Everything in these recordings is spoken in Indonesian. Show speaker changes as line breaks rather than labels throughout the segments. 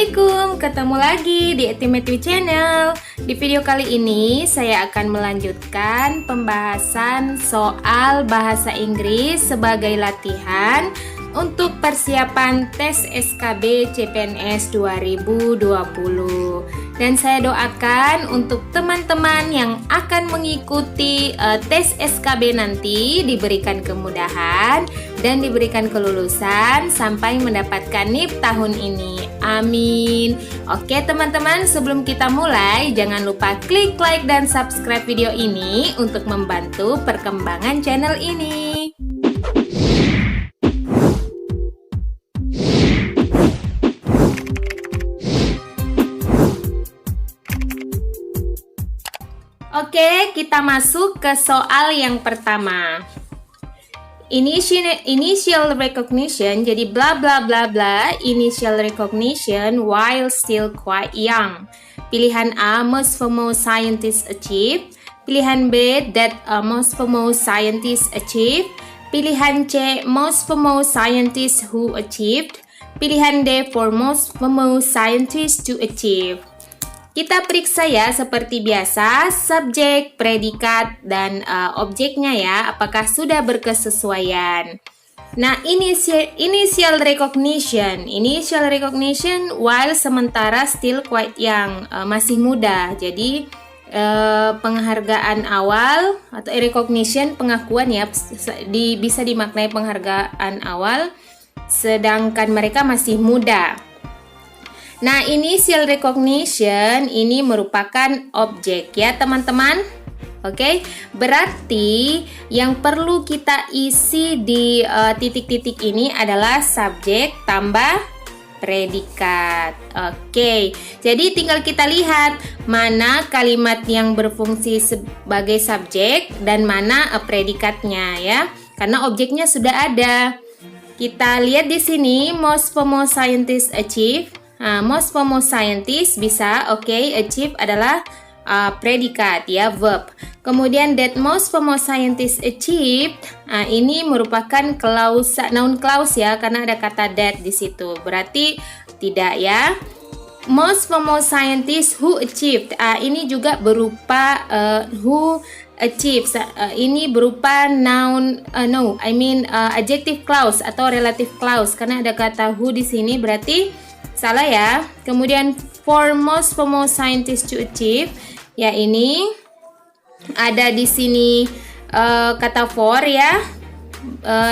Assalamualaikum, ketemu lagi di Etimetri Channel. Di video kali ini saya akan melanjutkan pembahasan soal bahasa Inggris sebagai latihan untuk persiapan tes SKB CPNS 2020. Dan saya doakan untuk teman-teman yang akan mengikuti tes SKB nanti diberikan kemudahan dan diberikan kelulusan sampai mendapatkan NIP tahun ini. Amin. Oke teman-teman, sebelum kita mulai jangan lupa klik like dan subscribe video ini untuk membantu perkembangan channel ini. Oke, kita masuk ke soal yang pertama. Initial recognition, jadi bla bla bla bla, initial recognition while still quite young. Pilihan A, most famous scientists achieve. Pilihan B, that most famous scientists achieve. Pilihan C, most famous scientists who achieved. Pilihan D, for most famous scientists to achieve. Kita periksa ya seperti biasa subjek, predikat, dan objeknya ya, apakah sudah berkesesuaian. Nah, initial recognition while sementara still quite young, masih muda. Jadi penghargaan awal atau recognition, pengakuan ya, bisa dimaknai penghargaan awal sedangkan mereka masih muda. Nah, initial recognition ini merupakan objek ya teman-teman. Oke, berarti yang perlu kita isi di titik-titik ini adalah subjek tambah predikat. Oke, jadi tinggal kita lihat mana kalimat yang berfungsi sebagai subjek dan mana predikatnya ya. Karena objeknya sudah ada. Kita lihat di sini, most famous scientists achieve. Most famous scientist bisa, achieve adalah predikat ya, verb. Kemudian that most famous scientist achieved, ini merupakan noun clause ya, karena ada kata that di situ. Berarti tidak ya. Most famous scientist who achieved, ini juga berupa who achieves. Ini berupa noun, adjective clause atau relative clause karena ada kata who di sini, berarti salah ya. Kemudian for most famous scientists to achieve, ya ini ada di sini kata for ya,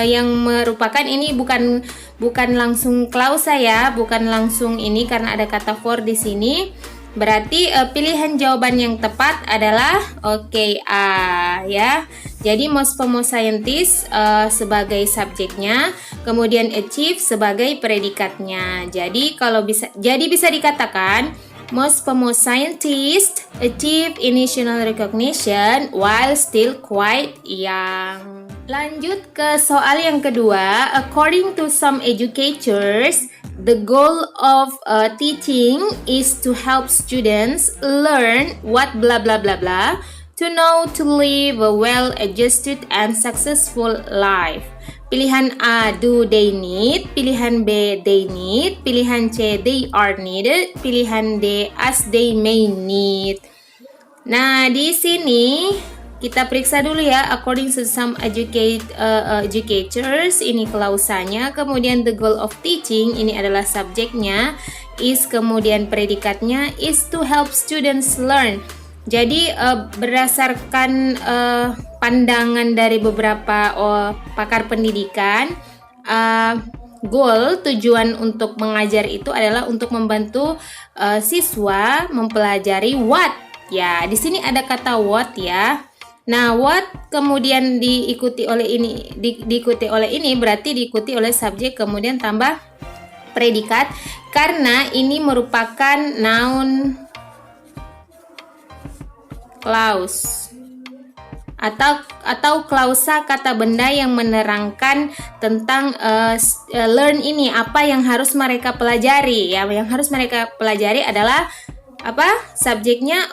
yang merupakan ini bukan langsung klausa ya, bukan langsung ini karena ada kata for di sini. Berarti pilihan jawaban yang tepat adalah A ya. Jadi most famous scientist sebagai subjeknya, kemudian achieve sebagai predikatnya. Jadi bisa dikatakan most famous scientist achieve initial recognition while still quite young. Lanjut ke soal yang kedua. According to some educators, the goal of teaching is to help students learn what blah blah blah blah, to know to live a well-adjusted and successful life. Pilihan A, do they need. Pilihan B, they need. Pilihan C, they are needed. Pilihan D, as they may need. Nah, di sini kita periksa dulu ya. According to some educators, ini klausanya. Kemudian the goal of teaching, ini adalah subjeknya. Is, kemudian predikatnya is to help students learn. Jadi berdasarkan pandangan dari beberapa pakar pendidikan, goal, tujuan untuk mengajar itu adalah untuk membantu siswa mempelajari what. Ya, di sini ada kata what ya. Nah, what kemudian diikuti oleh ini berarti diikuti oleh subjek kemudian tambah predikat karena ini merupakan noun clause atau klausa kata benda yang menerangkan tentang learn ini, apa yang harus mereka pelajari ya. Yang harus mereka pelajari adalah apa? Subjeknya.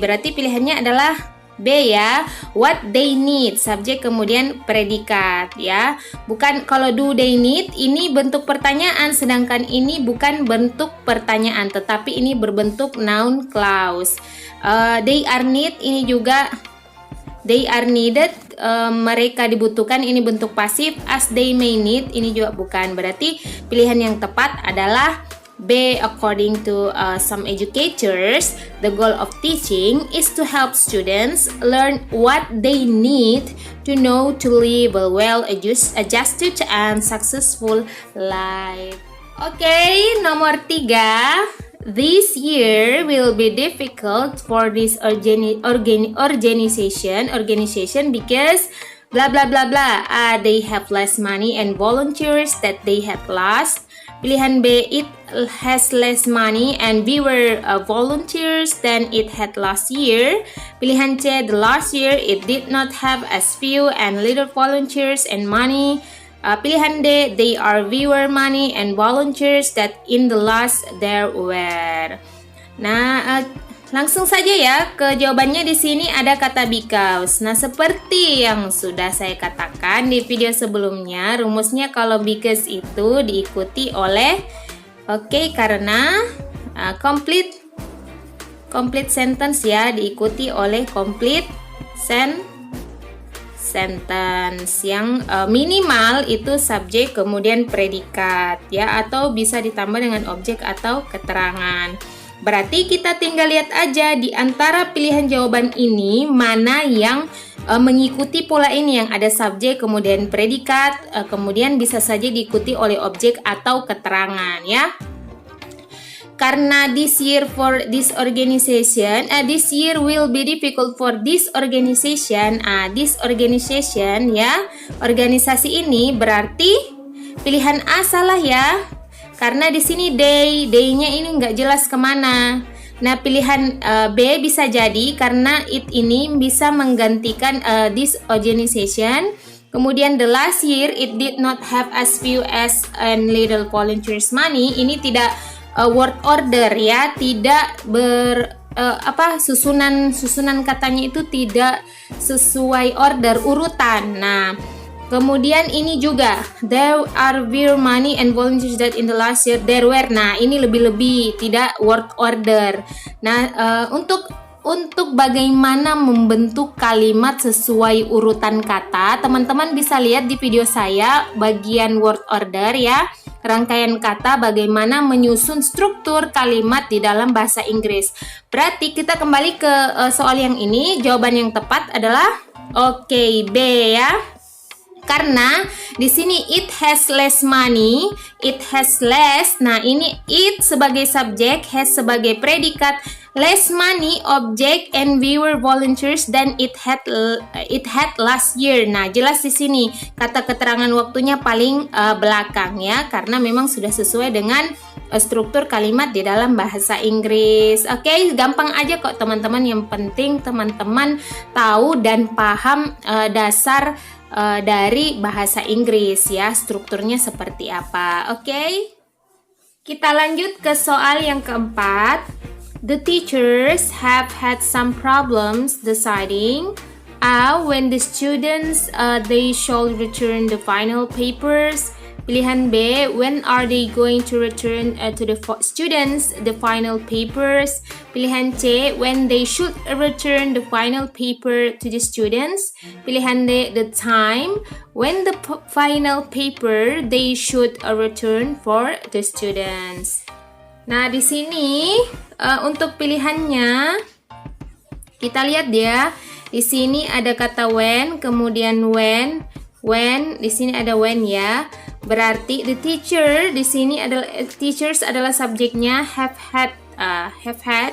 Berarti pilihannya adalah B ya, what they need, subjek kemudian predikat ya. Bukan kalau do they need ini bentuk pertanyaan, sedangkan ini bukan bentuk pertanyaan tetapi ini berbentuk noun clause. They are need ini juga they are needed, mereka dibutuhkan ini bentuk pasif. As they may need ini juga bukan. Berarti pilihan yang tepat adalah B. According to some educators, the goal of teaching is to help students learn what they need to know to live a well-adjusted and successful life. Okay, nomor 3. This year will be difficult for this organization because blah blah blah blah. They have less money and volunteers that they had lost. Pilihan B, it has less money and fewer volunteers than it had last year. Pilihan C, the last year it did not have as few and little volunteers and money. Pilihan D, they are fewer money and volunteers that in the last there were. Nah, langsung saja ya ke jawabannya. Di sini ada kata because. Nah, seperti yang sudah saya katakan di video sebelumnya, rumusnya kalau because itu diikuti oleh karena complete sentence ya, diikuti oleh complete sentence yang minimal itu subjek kemudian predikat ya, atau bisa ditambah dengan objek atau keterangan. Berarti kita tinggal lihat aja di antara pilihan jawaban ini mana yang mengikuti pola ini, yang ada subjek kemudian predikat, kemudian bisa saja diikuti oleh objek atau keterangan ya. Karena this year will be difficult for this organization. This organization ya, organisasi ini, berarti pilihan A salah ya. Karena di sini day-nya ini nggak jelas kemana. Nah, pilihan B bisa jadi karena it ini bisa menggantikan this organization. Kemudian the last year it did not have as few as and little volunteers money. Ini tidak word order ya, tidak susunan katanya itu tidak sesuai order urutan. Nah, kemudian ini juga there are fewer money and volunteers that in the last year there were. Nah, ini lebih-lebih tidak word order. Nah, untuk bagaimana membentuk kalimat sesuai urutan kata, teman-teman bisa lihat di video saya bagian word order ya, rangkaian kata bagaimana menyusun struktur kalimat di dalam bahasa Inggris. Berarti kita kembali ke soal yang ini, jawaban yang tepat adalah B ya. Karena di sini it has less money, it has less. Nah, ini it sebagai subjek, has sebagai predikat, less money objek, and fewer volunteers than it had last year. Nah, jelas di sini kata keterangan waktunya paling belakang ya, karena memang sudah sesuai dengan struktur kalimat di dalam bahasa Inggris. Oke, gampang aja kok teman-teman. Yang penting teman-teman tahu dan paham dasar dari bahasa Inggris ya, strukturnya seperti apa. Oke, kita lanjut ke soal yang keempat. The teachers have had some problems deciding when the students they should return the final papers. Pilihan B, when are they going to return to the students the final papers. Pilihan C, when they should return the final paper to the students. Pilihan D, the time when the final paper they should return for the students. Nah, di sini untuk pilihannya kita lihat ya. Di sini ada kata when, kemudian when di sini ada when ya. Berarti the teacher di sini adalah teachers adalah subjeknya, have had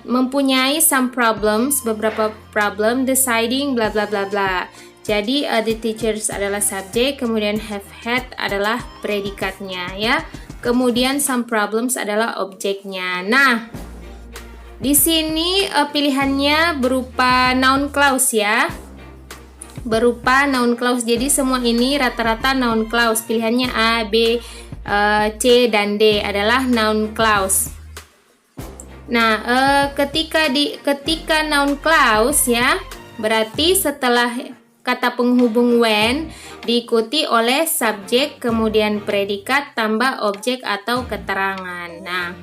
mempunyai some problems, beberapa problem, deciding bla bla bla bla. Jadi the teachers adalah subjek, kemudian have had adalah predikatnya ya. Kemudian some problems adalah objeknya. Nah, di sini pilihannya berupa noun clause ya. Berupa noun clause. Jadi semua ini rata-rata noun clause. Pilihannya A, B, C dan D adalah noun clause. Nah, ketika noun clause ya, berarti setelah kata penghubung when diikuti oleh subjek, kemudian predikat, tambah objek atau keterangan. Nah,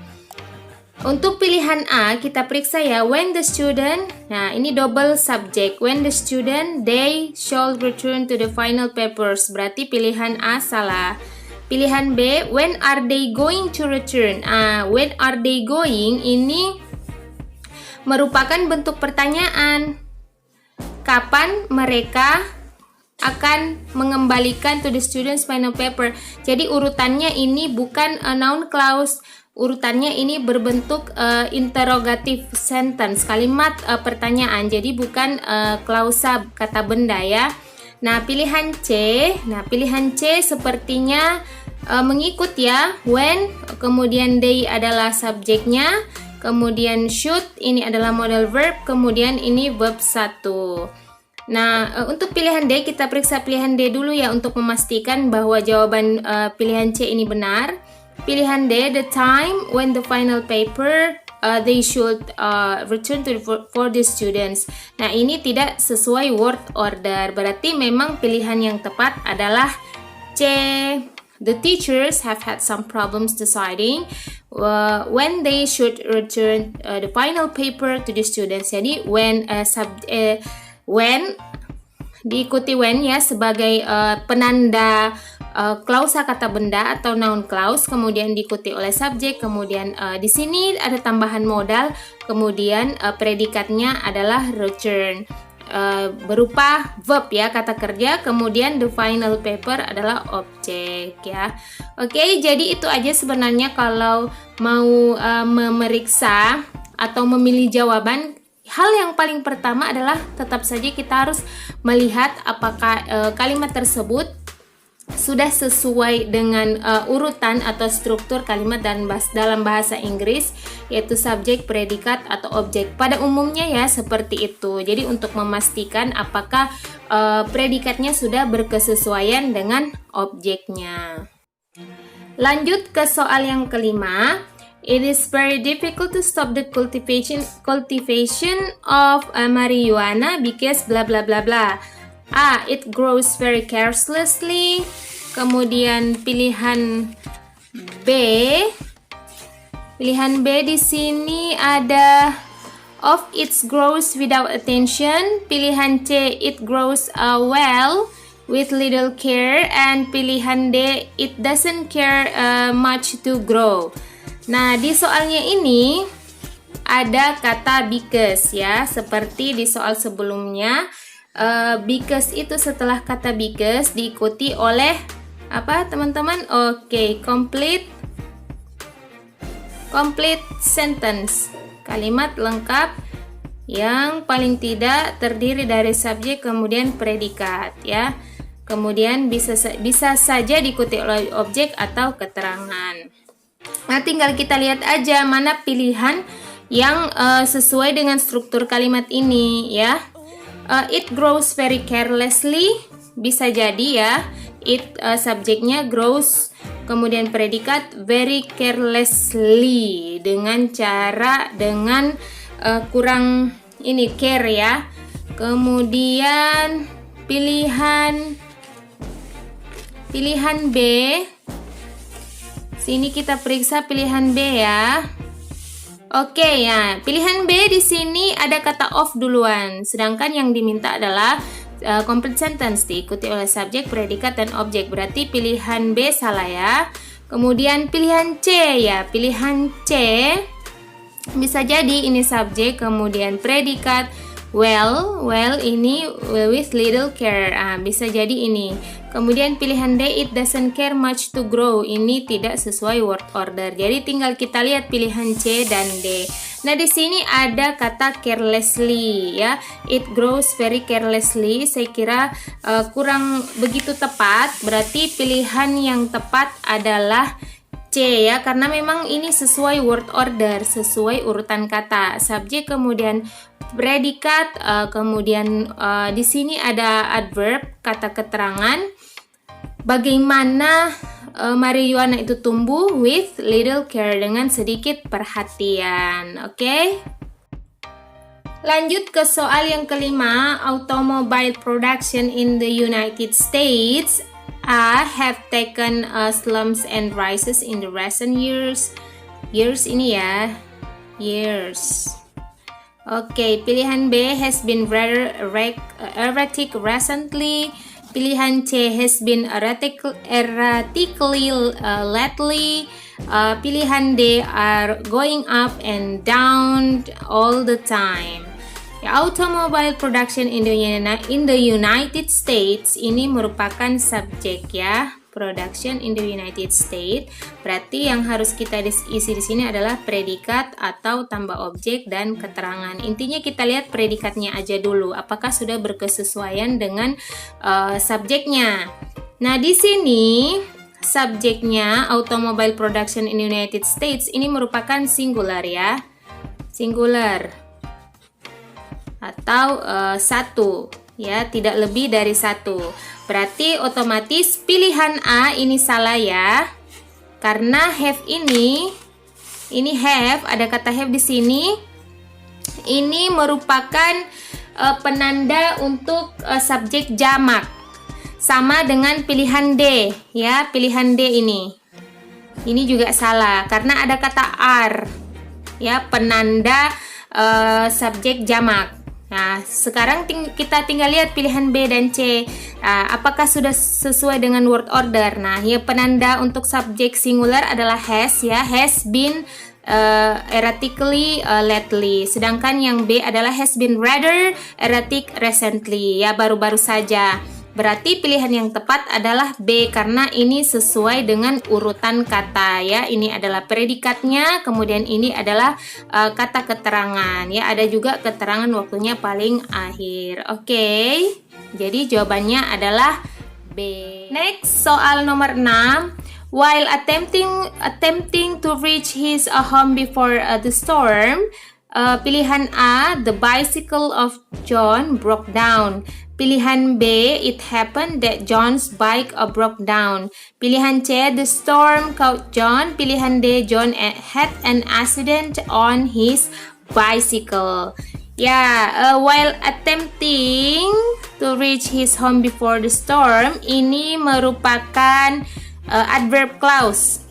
untuk pilihan A kita periksa ya, when the student, nah ini double subject, when the student they shall return to the final papers, berarti pilihan A salah. Pilihan B, when are they going to return? When are they going ini merupakan bentuk pertanyaan. Kapan mereka akan mengembalikan to the students final paper? Jadi urutannya ini bukan noun clause. Urutannya ini berbentuk interrogative sentence, kalimat pertanyaan. Jadi bukan klausa kata benda ya. Nah, pilihan C sepertinya mengikut ya. When, kemudian they adalah subjeknya, kemudian should ini adalah modal verb, kemudian ini verb 1. Nah, untuk pilihan D kita periksa pilihan D dulu ya untuk memastikan bahwa jawaban pilihan C ini benar. Pilihan D, the time when the final paper they should return to for the students. Nah, ini tidak sesuai word order. Berarti memang pilihan yang tepat adalah C. The teachers have had some problems deciding when they should return the final paper to the students. Jadi when diikuti when ya sebagai penanda klausa kata benda atau noun clause, kemudian diikuti oleh subjek, kemudian di sini ada tambahan modal, kemudian predikatnya adalah return berupa verb ya, kata kerja, kemudian the final paper adalah objek ya. Oke, jadi itu aja sebenarnya kalau mau memeriksa atau memilih jawaban. Hal yang paling pertama adalah tetap saja kita harus melihat apakah kalimat tersebut sudah sesuai dengan urutan atau struktur kalimat dalam bahasa Inggris, yaitu subjek, predikat, atau objek. Pada umumnya ya seperti itu. Jadi untuk memastikan apakah predikatnya sudah berkesesuaian dengan objeknya. Lanjut ke soal yang kelima. It is very difficult to stop the cultivation of marijuana because bla bla bla bla. It grows very carelessly. Kemudian pilihan B. Pilihan B di sini ada of it grows without attention. Pilihan C, it grows well with little care. And pilihan D, it doesn't care much to grow. Nah, di soalnya ini ada kata because ya, seperti di soal sebelumnya. Because itu setelah kata because diikuti oleh apa teman-teman? Oke, complete sentence, kalimat lengkap yang paling tidak terdiri dari subjek kemudian predikat ya. Kemudian bisa saja diikuti oleh objek atau keterangan. Nah, tinggal kita lihat aja mana pilihan yang sesuai dengan struktur kalimat ini ya. It grows very carelessly, bisa jadi ya. It subjeknya grows, kemudian predikat very carelessly dengan kurang ini care ya. Kemudian pilihan B. Sini kita periksa pilihan B ya. Oke ya, pilihan B di sini ada kata of duluan, sedangkan yang diminta adalah complete sentence diikuti oleh subjek, predikat, dan objek. Berarti pilihan B salah ya. Kemudian pilihan C ya, pilihan C bisa jadi ini subjek, kemudian predikat. Well ini with little care, bisa jadi ini. Kemudian pilihan D, it doesn't care much to grow, ini tidak sesuai word order. Jadi tinggal kita lihat pilihan C dan D. Nah, di sini ada kata carelessly ya. It grows very carelessly. Saya kira kurang begitu tepat. Berarti pilihan yang tepat adalah C ya, karena memang ini sesuai word order, sesuai urutan kata. Subjek kemudian predikat, kemudian di sini ada adverb, kata keterangan. Bagaimana marijuana itu tumbuh with little care, dengan sedikit perhatian. Oke. Lanjut ke soal yang kelima, automobile production in the United States have taken slumps and rises in the recent years. Years ini ya, years. Oke, pilihan B has been rather erratic recently. Pilihan C has been erratically lately. Pilihan D are going up and down all the time. Automobile production in the United States ini merupakan subjek ya, production in the United States. Berarti yang harus kita isi di sini adalah predikat atau tambah objek dan keterangan. Intinya kita lihat predikatnya aja dulu, apakah sudah berkesesuaian dengan subjeknya. Nah, di sini subjeknya automobile production in the United States ini merupakan singular ya, singular atau satu ya, tidak lebih dari satu. Berarti otomatis pilihan A ini salah ya, karena have ini have, ada kata have di sini, ini merupakan penanda untuk subjek jamak, sama dengan pilihan D ya, pilihan D ini juga salah karena ada kata are ya, penanda subjek jamak. Nah, sekarang kita tinggal lihat pilihan B dan C, apakah sudah sesuai dengan word order. Nah, ya, penanda untuk subjek singular adalah has ya, has been erratically lately. Sedangkan yang B adalah has been rather erratic recently ya, baru-baru saja. Berarti pilihan yang tepat adalah B karena ini sesuai dengan urutan kata ya. Ini adalah predikatnya, kemudian ini adalah kata keterangan ya. Ada juga keterangan waktunya paling akhir. Oke. Jadi jawabannya adalah B. Next, soal nomor 6. While attempting to reach his home before the storm, pilihan A, the bicycle of John broke down. Pilihan B, it happened that John's bike broke down. Pilihan C, the storm caught John. Pilihan D, John had an accident on his bicycle. Ya, while attempting to reach his home before the storm, ini merupakan adverb clause.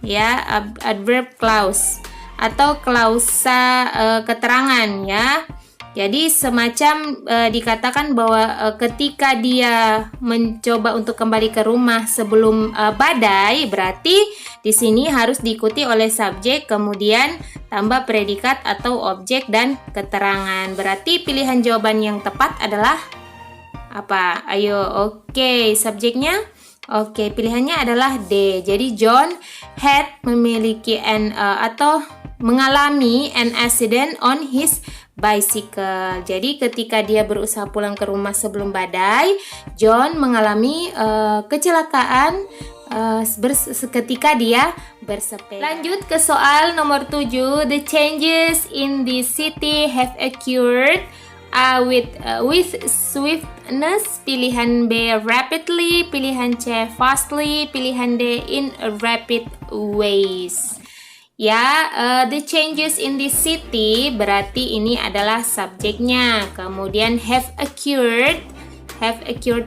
Ya, adverb clause atau klausa keterangan ya. Jadi semacam dikatakan bahwa ketika dia mencoba untuk kembali ke rumah sebelum badai, berarti di sini harus diikuti oleh subjek, kemudian tambah predikat atau objek dan keterangan. Berarti pilihan jawaban yang tepat adalah apa? Ayo, oke, subjeknya. Oke, pilihannya adalah D. Jadi John had memiliki atau mengalami an accident on his bicycle. Jadi ketika dia berusaha pulang ke rumah sebelum badai, John mengalami kecelakaan ketika dia bersepeda. Lanjut ke soal nomor 7. The changes in the city have occurred with swiftness. Pilihan B, rapidly. Pilihan C, fastly. Pilihan D, in rapid ways. Ya, the changes in the city berarti ini adalah subjeknya. Kemudian have occurred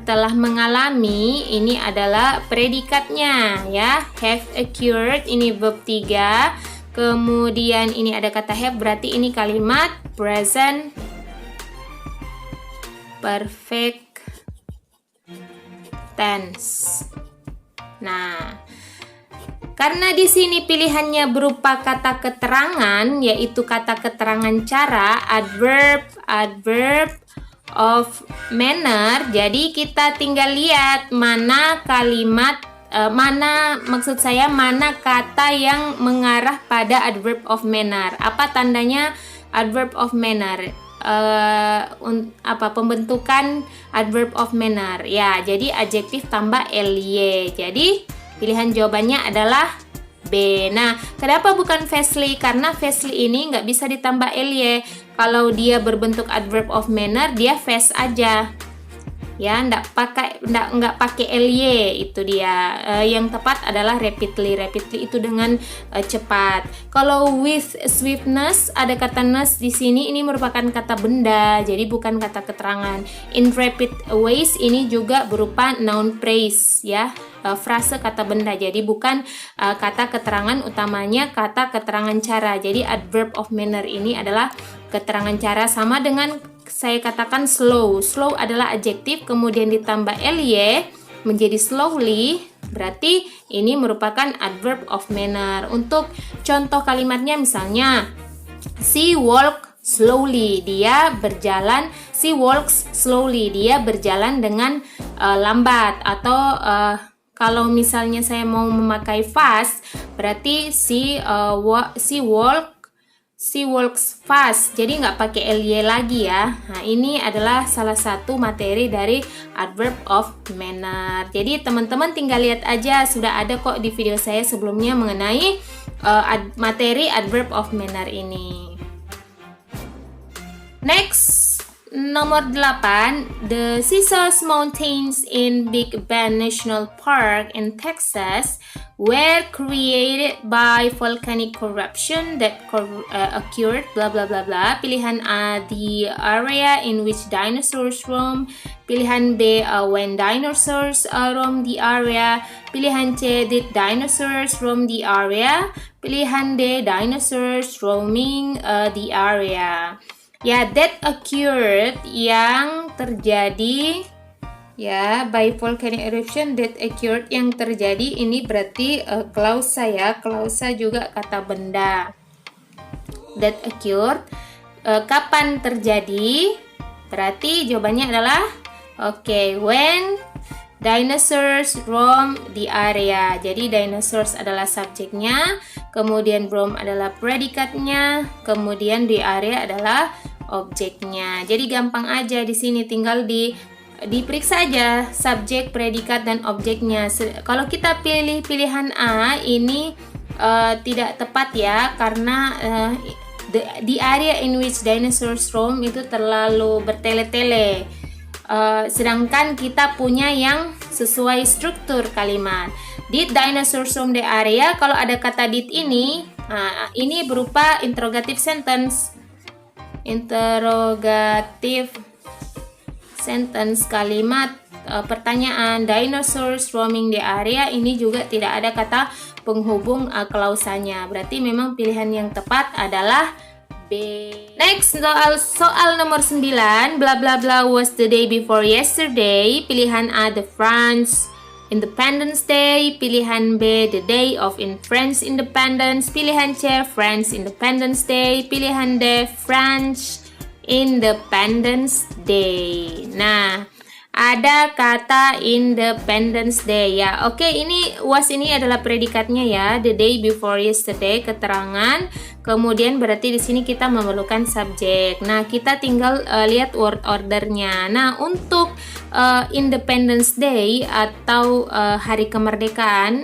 telah mengalami, ini adalah predikatnya ya. Have occurred ini verb 3. Kemudian ini ada kata have, berarti ini kalimat present perfect tense. Nah, karena di sini pilihannya berupa kata keterangan, yaitu kata keterangan cara, adverb of manner. Jadi kita tinggal lihat mana kalimat, mana kata yang mengarah pada adverb of manner. Apa tandanya adverb of manner? Pembentukan adverb of manner. Ya, jadi adjektif tambah ly. Jadi pilihan jawabannya adalah B. Nah, kenapa bukan fastly? Karena fastly ini nggak bisa ditambah ly. Kalau dia berbentuk adverb of manner, dia fast aja. ya, nggak pakai ly, itu dia. Yang tepat adalah rapidly itu dengan cepat. Kalau with swiftness, ada kata ness di sini, ini merupakan kata benda, jadi bukan kata keterangan. In rapid ways ini juga berupa noun phrase, ya, frase kata benda, jadi bukan kata keterangan utamanya, kata keterangan cara. Jadi adverb of manner ini adalah keterangan cara, sama dengan saya katakan slow. Slow adalah adjektif kemudian ditambah ly menjadi slowly, berarti ini merupakan adverb of manner. Untuk contoh kalimatnya misalnya, she walk slowly, dia berjalan. She walks slowly, dia berjalan dengan lambat. Atau kalau misalnya saya mau memakai fast, berarti she walks fast, jadi nggak pakai ly lagi ya. Nah, ini adalah salah satu materi dari adverb of manner. Jadi teman-teman tinggal lihat aja, sudah ada kok di video saya sebelumnya mengenai materi adverb of manner ini. Next, nomor 8, the Scissors Mountains in Big Bend National Park in Texas were created by volcanic eruption that occurred blah blah blah blah. Pilihan A, the area in which dinosaurs roam. Pilihan B, when dinosaurs roam the area. Pilihan C, did dinosaurs roam the area. Pilihan D, dinosaurs roaming the area. Ya, that occurred, yang terjadi, ya, by volcanic eruption, that occurred, yang terjadi, ini berarti klausa ya, klausa juga kata benda. That occurred, kapan terjadi? Berarti jawabannya adalah when dinosaurs roam the area. Jadi dinosaurs adalah subjeknya, kemudian roam adalah predikatnya, kemudian the area adalah objeknya. Jadi gampang aja di sini, tinggal diperiksa aja subjek, predikat, dan objeknya. Kalau kita pilih pilihan A ini tidak tepat ya, karena the area in which dinosaurs roam itu terlalu bertele-tele. Sedangkan kita punya yang sesuai struktur kalimat. Did dinosaurs roam the area? Kalau ada kata did ini berupa interrogative sentence. Interrogative sentence, kalimat pertanyaan. Dinosaurs roaming the area, ini juga tidak ada kata penghubung klausanya. Berarti memang pilihan yang tepat adalah B. Next, soal nomor 9, bla bla bla was the day before yesterday. Pilihan A, the France Independence Day. Pilihan B, the day of French independence. Pilihan C, France Independence Day. Pilihan D, French Independence Day. Nah, ada kata Independence Day ya. Oke, ini adalah predikatnya ya. The day before yesterday, keterangan. Kemudian berarti di sini kita memerlukan subjek. Nah, kita tinggal lihat word ordernya. Nah, untuk Independence Day atau hari kemerdekaan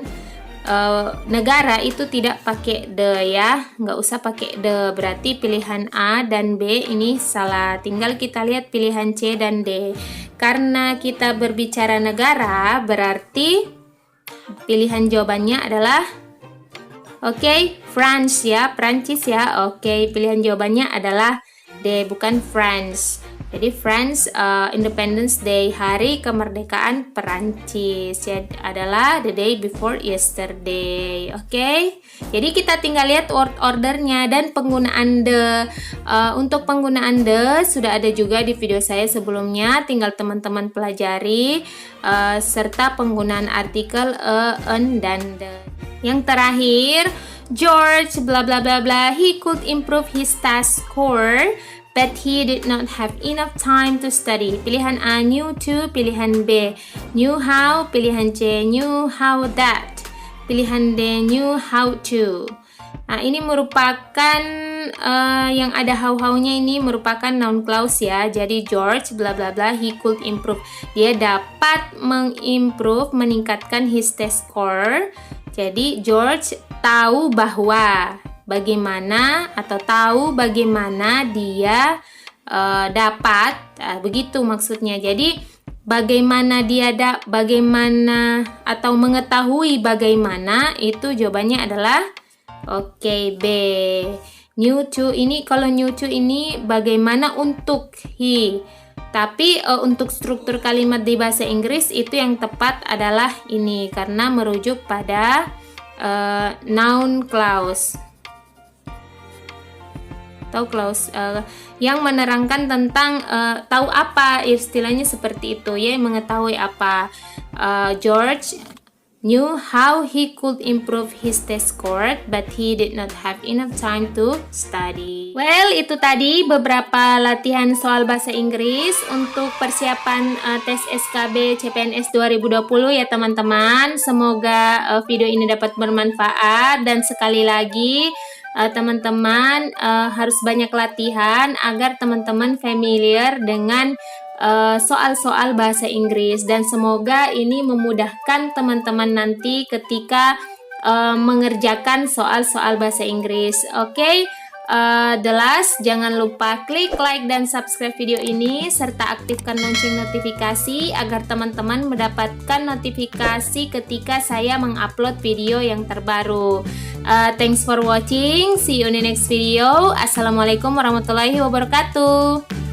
negara itu tidak pakai the ya, nggak usah pakai the. Berarti pilihan A dan B ini salah. Tinggal kita lihat pilihan C dan D. Karena kita berbicara negara, berarti pilihan jawabannya adalah France ya, Prancis ya. Pilihan jawabannya adalah D, bukan France. Jadi France Independence Day, hari kemerdekaan Perancis ya, adalah the day before yesterday. Jadi kita tinggal lihat word ordernya dan penggunaan the. Untuk penggunaan the sudah ada juga di video saya sebelumnya, tinggal teman-teman pelajari, serta penggunaan artikel an dan the. Yang terakhir, George bla bla bla bla, he could improve his test score but he did not have enough time to study. Pilihan A, knew to. Pilihan B, knew how. Pilihan C, knew how that. Pilihan D, knew how to. Nah, ini merupakan yang ada how-how-nya, ini merupakan noun clause ya. Jadi George bla bla bla, he could improve, dia dapat mengimprove, meningkatkan his test score. Jadi George tahu bahwa bagaimana, atau tahu bagaimana dia dapat, begitu maksudnya. Jadi bagaimana bagaimana atau mengetahui bagaimana, itu jawabannya adalah oke, B. New to ini, kalau new to ini bagaimana untuk he. Tapi untuk struktur kalimat di bahasa Inggris itu yang tepat adalah ini karena merujuk pada noun clause atau clause yang menerangkan tentang tahu apa, istilahnya seperti itu ya, mengetahui apa. George knew how he could improve his test score, but he did not have enough time to study. Well, itu tadi beberapa latihan soal bahasa Inggris untuk persiapan tes SKB CPNS 2020 ya teman-teman. Semoga video ini dapat bermanfaat, dan sekali lagi teman-teman harus banyak latihan agar teman-teman familiar dengan soal-soal bahasa Inggris, dan semoga ini memudahkan teman-teman nanti ketika mengerjakan soal-soal bahasa Inggris. Oke, the last, jangan lupa klik like dan subscribe video ini serta aktifkan lonceng notifikasi agar teman-teman mendapatkan notifikasi ketika saya mengupload video yang terbaru. Thanks for watching, see you in the next video. Assalamualaikum warahmatullahi wabarakatuh.